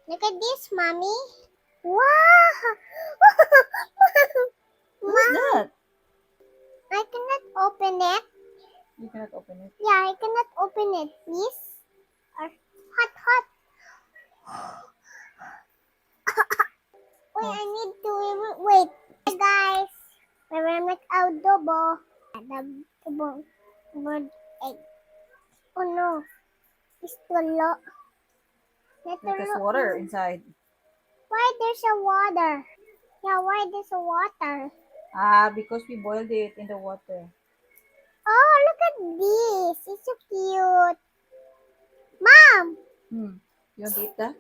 Look at this, mommy. Wow! What's that? I cannot open it. You cannot open it. Yeah, I cannot open it, please. Hot, hot. Wait, I need to wait. Hey guys, we're gonna make adobo. Adobo bird egg. Oh no, it's tulo. There's water inside. Why there's a water? Yeah, why there's a water? Because we boiled it in the water. Oh, look at this. It's so cute. Mom! You want to eat that?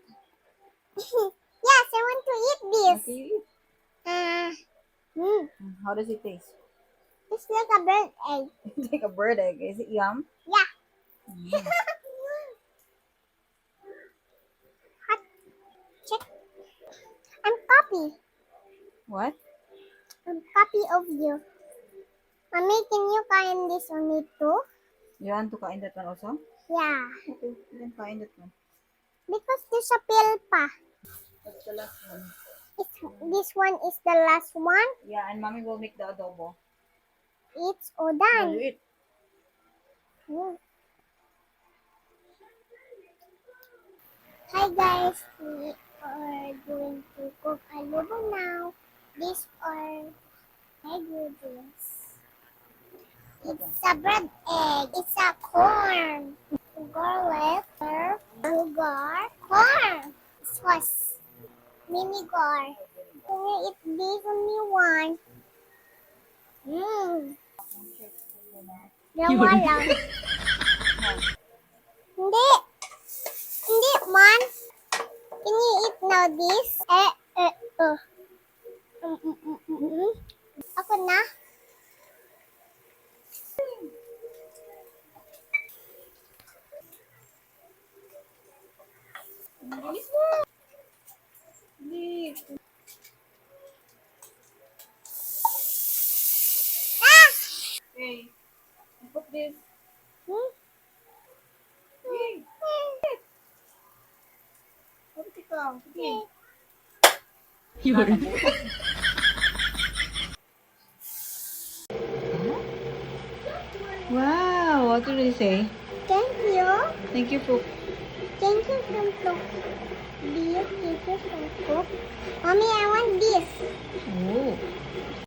Yes, I want to eat this. Okay, you eat. Mm, How does it taste? it's like a bird egg. It's like a bird egg. Is it yum? Yeah. Hot. Check. I'm copy. What? I'm copy of you. Mommy, can you kain this on it too? You want to kain that one also? Yeah. Okay, you can kain that one. Because there's a pill pa. That's the last one. This one is the last one. Yeah, and mommy will make the adobo. It's all Now done. you eat. Mm. Hi guys, we are going to cook adobo now. These are ingredients. It's a bread egg. It's a corn. Garlic, sugar, corn, sauce, vinegar. Can you eat this only one? Dalawa lang. Hindi. Hindi, man. Can you eat now this? Ako na. Ah! Okay. Put this. Hmm? Put it down. Sige. Wow, what did they say? Thank you. Thank you for Thank you from cook. Beef. Thank you from cook. Mommy, I want this. Oh.